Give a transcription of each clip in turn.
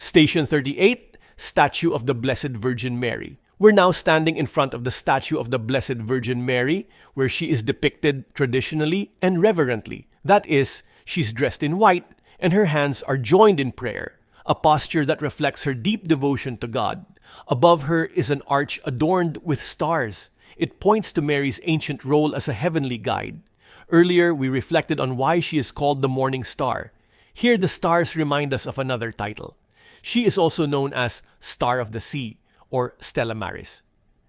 Station 38, Statue of the Blessed Virgin Mary. We're now standing in front of the statue of the Blessed Virgin Mary, where she is depicted traditionally and reverently. That is, she's dressed in white and her hands are joined in prayer, a posture that reflects her deep devotion to God. Above her is an arch adorned with stars. It points to Mary's ancient role as a heavenly guide. Earlier, we reflected on why she is called the Morning Star. Here, the stars remind us of another title. She is also known as Star of the Sea, or Stella Maris.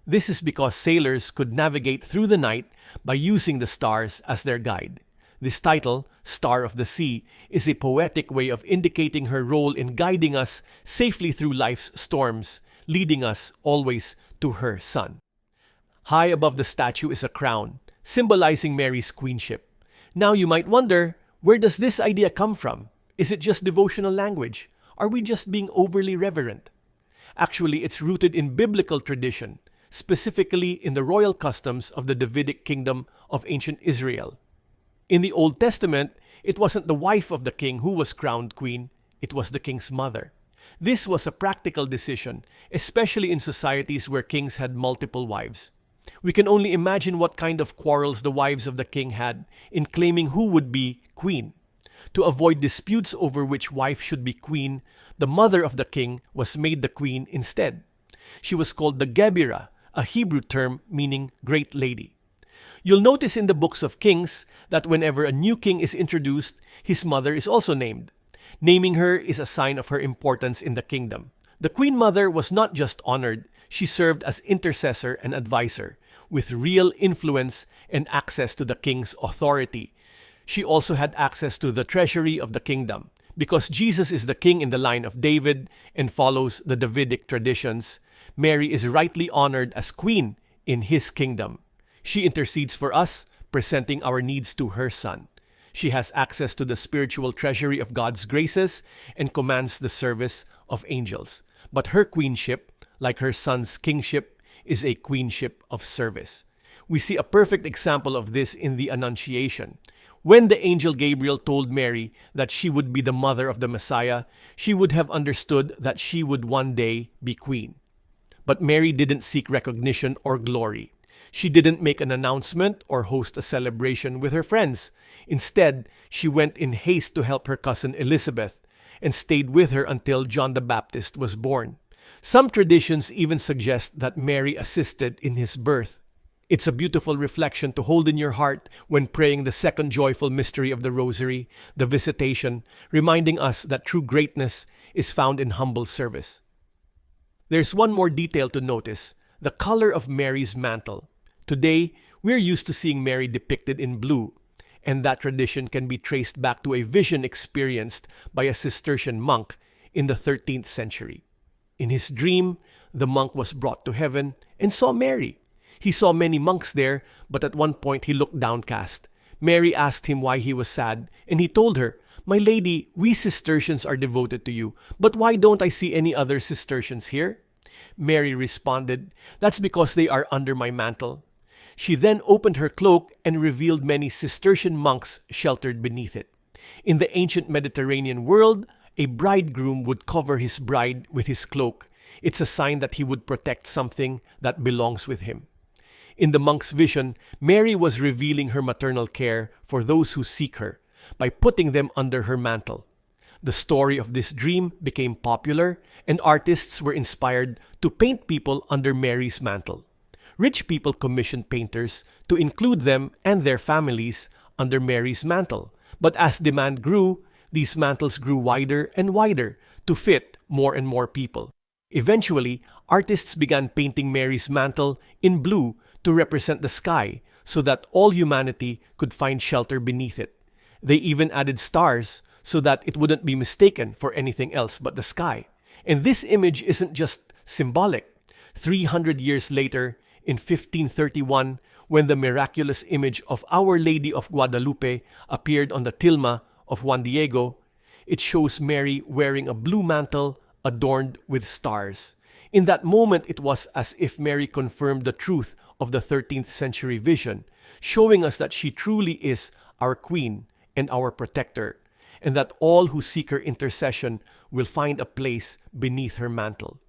This is because sailors could navigate through the night by using the stars as their guide. This title, Star of the Sea, is a poetic way of indicating her role in guiding us safely through life's storms, leading us always to her Son. High above the statue is a crown, symbolizing Mary's queenship. Now you might wonder, where does this idea come from? Is it just devotional language? Are we just being overly reverent? Actually, it's rooted in biblical tradition, specifically in the royal customs of the Davidic kingdom of ancient Israel. In the Old Testament, it wasn't the wife of the king who was crowned queen, it was the king's mother. This was a practical decision, especially in societies where kings had multiple wives. We can only imagine what kind of quarrels the wives of the king had in claiming who would be queen. To avoid disputes over which wife should be queen, the mother of the king was made the queen instead. She was called the Gebirah, a Hebrew term meaning great lady. You'll notice in the books of Kings that whenever a new king is introduced, his mother is also named. Naming her is a sign of her importance in the kingdom. The queen mother was not just honored, she served as intercessor and advisor, with real influence and access to the king's authority. She also had access to the treasury of the kingdom. Because Jesus is the king in the line of David and follows the Davidic traditions, Mary is rightly honored as queen in his kingdom. She intercedes for us, presenting our needs to her Son. She has access to the spiritual treasury of God's graces and commands the service of angels. But her queenship, like her Son's kingship, is a queenship of service. We see a perfect example of this in the Annunciation. When the angel Gabriel told Mary that she would be the mother of the Messiah, she would have understood that she would one day be queen. But Mary didn't seek recognition or glory. She didn't make an announcement or host a celebration with her friends. Instead, she went in haste to help her cousin Elizabeth and stayed with her until John the Baptist was born. Some traditions even suggest that Mary assisted in his birth. It's a beautiful reflection to hold in your heart when praying the second joyful mystery of the Rosary, the Visitation, reminding us that true greatness is found in humble service. There's one more detail to notice, the color of Mary's mantle. Today, we're used to seeing Mary depicted in blue, and that tradition can be traced back to a vision experienced by a Cistercian monk in the 13th century. In his dream, the monk was brought to heaven and saw Mary. He saw many monks there, but at one point he looked downcast. Mary asked him why he was sad, and he told her, "My lady, we Cistercians are devoted to you, but why don't I see any other Cistercians here?" Mary responded, "That's because they are under my mantle." She then opened her cloak and revealed many Cistercian monks sheltered beneath it. In the ancient Mediterranean world, a bridegroom would cover his bride with his cloak. It's a sign that he would protect something that belongs with him. In the monk's vision, Mary was revealing her maternal care for those who seek her by putting them under her mantle. The story of this dream became popular, and artists were inspired to paint people under Mary's mantle. Rich people commissioned painters to include them and their families under Mary's mantle. But as demand grew, these mantles grew wider and wider to fit more and more people. Eventually, artists began painting Mary's mantle in blue to represent the sky so that all humanity could find shelter beneath it. They even added stars so that it wouldn't be mistaken for anything else but the sky. And this image isn't just symbolic. 300 years later, in 1531, when the miraculous image of Our Lady of Guadalupe appeared on the tilma of Juan Diego, it shows Mary wearing a blue mantle adorned with stars. In that moment, it was as if Mary confirmed the truth of the 13th century vision, showing us that she truly is our queen and our protector, and that all who seek her intercession will find a place beneath her mantle.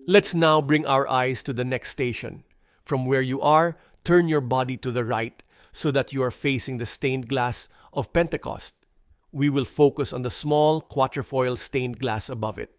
Let's now bring our eyes to the next station. From where you are, turn your body to the right so that you are facing the stained glass of Pentecost. We will focus on the small quatrefoil stained glass above it.